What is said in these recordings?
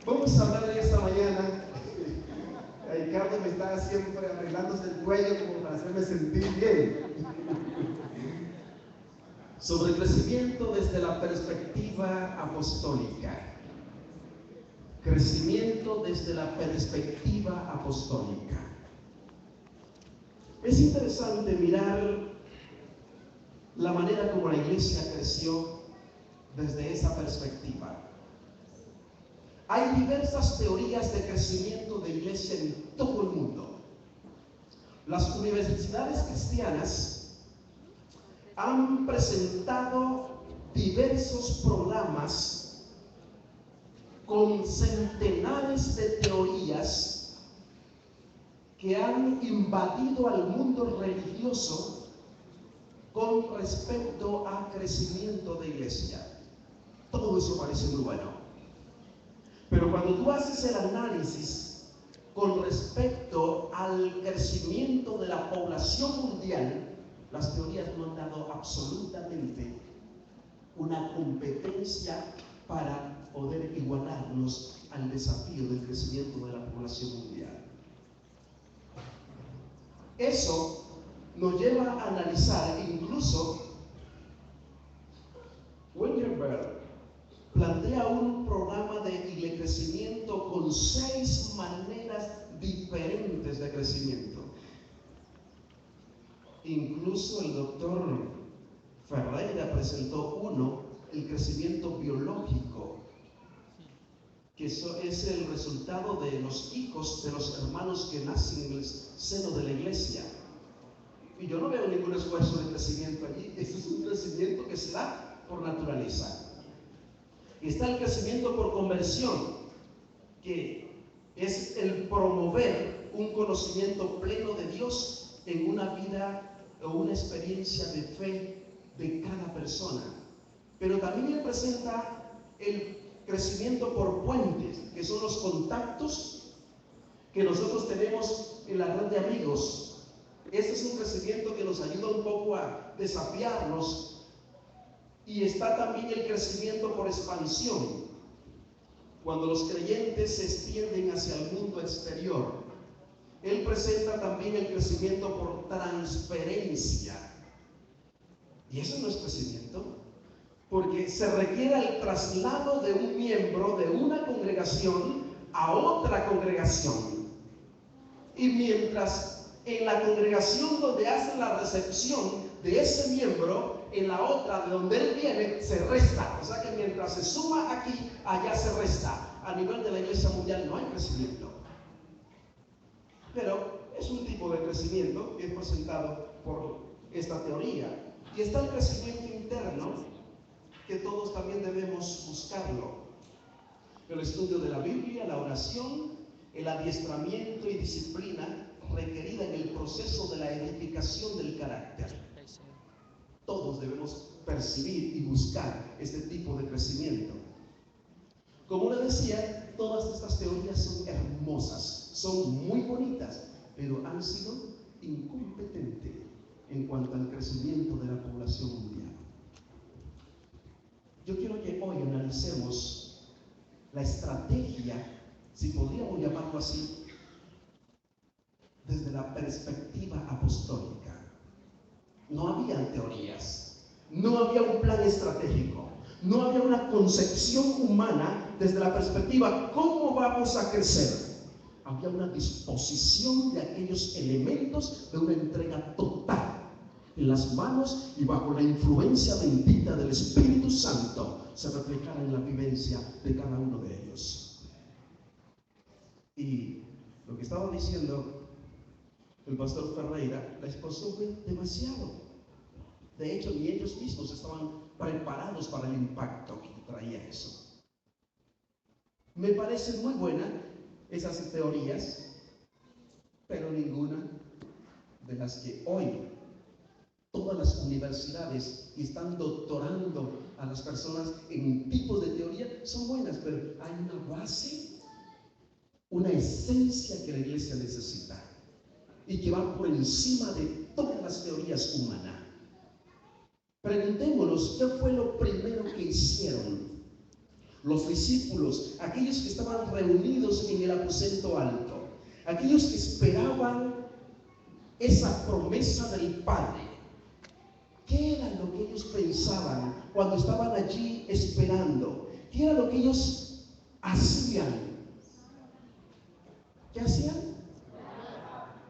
Vamos a hablar en esta mañana. Ricardo me está siempre arreglándose el cuello como para hacerme sentir bien. Sobre el crecimiento desde la perspectiva apostólica. Crecimiento desde la perspectiva apostólica. Es interesante mirar la manera como la iglesia creció desde esa perspectiva. Hay diversas teorías de crecimiento de iglesia en todo el mundo. Las universidades cristianas han presentado diversos programas con centenares de teorías que han invadido al mundo religioso con respecto a crecimiento de iglesia. Todo eso parece muy bueno. Pero cuando tú haces el análisis con respecto al crecimiento de la población mundial, las teorías no han dado absolutamente una competencia para poder igualarnos al desafío del crecimiento de la población mundial. Eso nos lleva a analizar incluso Wengerberg plantea un programa de crecimiento con 6 maneras diferentes de crecimiento. Incluso el doctor Ferreira presentó el crecimiento biológico, que eso es el resultado de los hijos de los hermanos que nacen en el seno de la iglesia. Y yo no veo ningún esfuerzo de crecimiento allí. Este es un crecimiento que se da por naturaleza. Está el crecimiento por conversión, que es el promover un conocimiento pleno de Dios en una vida o una experiencia de fe de cada persona. Pero también él presenta el crecimiento por puentes, que son los contactos que nosotros tenemos en la red de amigos. Este es un crecimiento que nos ayuda un poco a desafiarnos. Y está también el crecimiento por expansión, cuando los creyentes se extienden hacia el mundo exterior. Él presenta también el crecimiento por transferencia. Y eso no es crecimiento, porque se requiere el traslado de un miembro de una congregación a otra congregación. Y mientras en la congregación donde hacen la recepción de ese miembro, en la otra de donde él viene, se resta. O sea que mientras se suma aquí, allá se resta. A nivel de la iglesia mundial no hay crecimiento. Pero es un tipo de crecimiento que es presentado por esta teoría. Y está el crecimiento interno, que todos también debemos buscarlo. El estudio de la Biblia, la oración, el adiestramiento y disciplina requerida en el proceso de la edificación del carácter. Todos debemos percibir y buscar este tipo de crecimiento. Como le decía, todas estas teorías son hermosas, son muy bonitas, pero han sido incompetentes en cuanto al crecimiento de la población mundial. Yo quiero que hoy analicemos la estrategia, si podríamos llamarlo así, desde la perspectiva apostólica. No había teorías, no había un plan estratégico, no había una concepción humana desde la perspectiva ¿cómo vamos a crecer? Había una disposición de aquellos elementos de una entrega total en las manos y bajo la influencia bendita del Espíritu Santo se reflejara en la vivencia de cada uno de ellos. Y lo que estaba diciendo el pastor Ferreira, la exposición fue demasiado. De hecho, ni ellos mismos estaban preparados para el impacto que traía eso. Me parecen muy buenas esas teorías, pero ninguna de las que hoy todas las universidades están doctorando a las personas en tipos de teoría son buenas, pero hay una base, una esencia que la iglesia necesita y que va por encima de todas las teorías humanas. Preguntémonos, ¿qué fue lo primero que hicieron los discípulos, aquellos que estaban reunidos en el aposento alto, aquellos que esperaban esa promesa del Padre. ¿Qué era lo que ellos pensaban cuando estaban allí esperando? ¿Qué era lo que ellos hacían? ¿Qué hacían?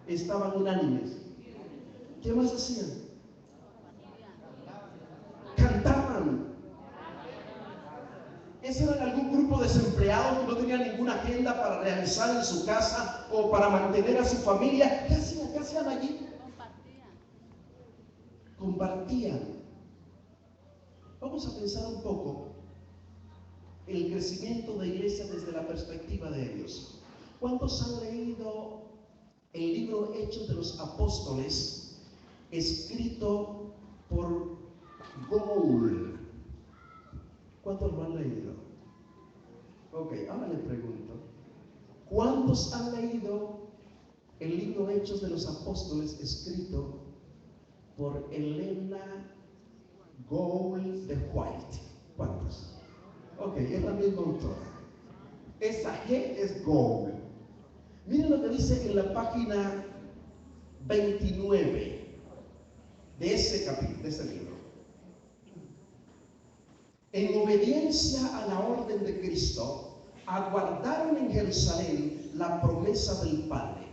Estaban unánimes. ¿Qué más hacían? Cantaban. Ese era algún grupo desempleado que no tenía ninguna agenda para realizar en su casa o para mantener a su familia. ¿Qué hacían? ¿Qué hacían allí? Compartían. Vamos a pensar un poco el crecimiento de iglesia desde la perspectiva de ellos. ¿Cuántos han leído el libro Hechos de los Apóstoles, escrito por Gould? ¿Cuántos lo han leído? Ok, ahora le pregunto, ¿cuántos han leído el libro Hechos de los Apóstoles, escrito por Elena Gould de White? ¿Cuántos? Ok, es la misma autora. Esa G es Gould. Miren lo que dice en la página 29 de ese capítulo, de ese libro. En obediencia a la orden de Cristo, aguardaron en Jerusalén la promesa del Padre,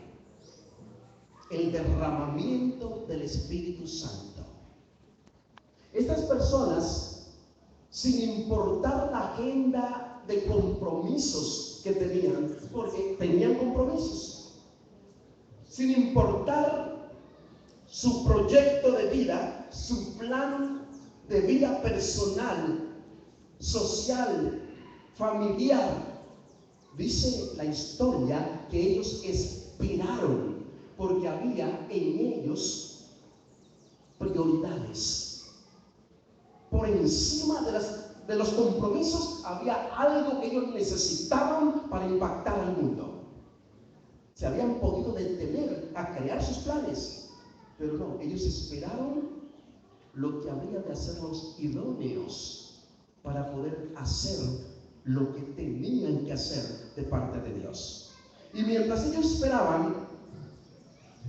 el derramamiento del Espíritu Santo. Estas personas, sin importar la agenda de compromisos que tenían, porque tenían compromisos, sin importar su proyecto de vida, su plan de vida personal, social, familiar, dice la historia que ellos esperaron porque había en ellos prioridades. Por encima de los compromisos había algo que ellos necesitaban para impactar al mundo. Se habían podido detener a crear sus planes, pero no, ellos esperaron lo que habría de hacerlos idóneos para poder hacer lo que tenían que hacer de parte de Dios. Y mientras ellos esperaban,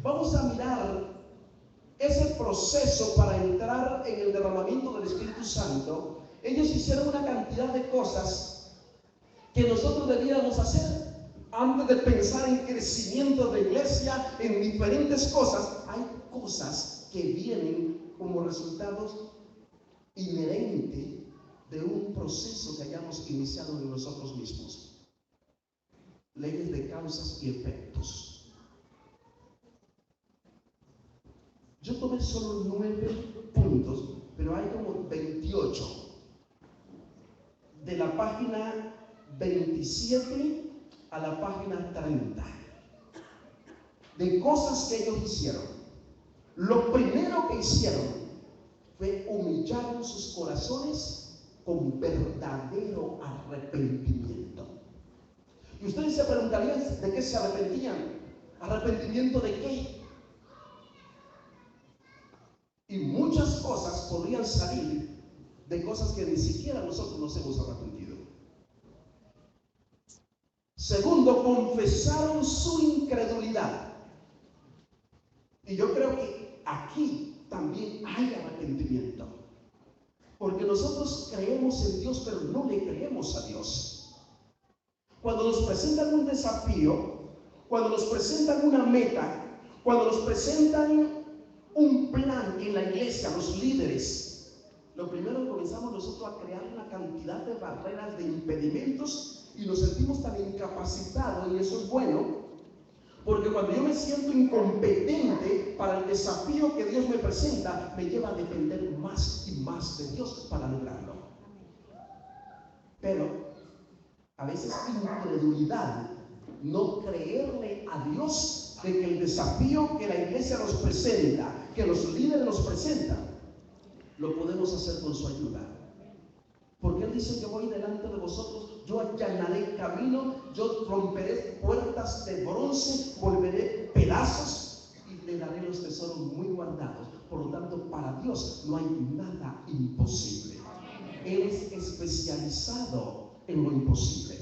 vamos a mirar ese proceso para entrar en el derramamiento del Espíritu Santo. Ellos hicieron una cantidad de cosas que nosotros debíamos hacer. Antes de pensar en crecimiento de iglesia, en diferentes cosas, hay cosas que vienen como resultados inherentes de un proceso que hayamos iniciado en nosotros mismos. Leyes de causas y efectos. Yo tomé solo 9 puntos, pero hay como 28. De la página 27 a la página 30. De cosas que ellos hicieron. Lo primero que hicieron fue humillar sus corazones con verdadero arrepentimiento. Y ustedes se preguntarían de qué se arrepentían. ¿Arrepentimiento de qué? Y muchas cosas podrían salir de cosas que ni siquiera nosotros nos hemos arrepentido. Segundo, confesaron su incredulidad. Y yo creo que aquí también hay arrepentimiento. Porque nosotros creemos en Dios, pero no le creemos a Dios. Cuando nos presentan un desafío, cuando nos presentan una meta, cuando nos presentan un plan en la iglesia, los líderes, lo primero que comenzamos nosotros a crear una cantidad de barreras, de impedimentos, y nos sentimos tan incapacitados, y eso es bueno, porque cuando yo me siento incompetente para el desafío que Dios me presenta, me lleva a depender más y más de Dios para lograrlo. Pero a veces incredulidad, no creerle a Dios de que el desafío que la iglesia nos presenta, que los líderes nos presentan, lo podemos hacer con su ayuda. Porque Él dice: yo voy delante de vosotros, yo allanaré camino, yo romperé puertas de bronce, volveré pedazos y le daré los tesoros muy guardados. Por lo tanto, para Dios no hay nada imposible. Él es especializado en lo imposible.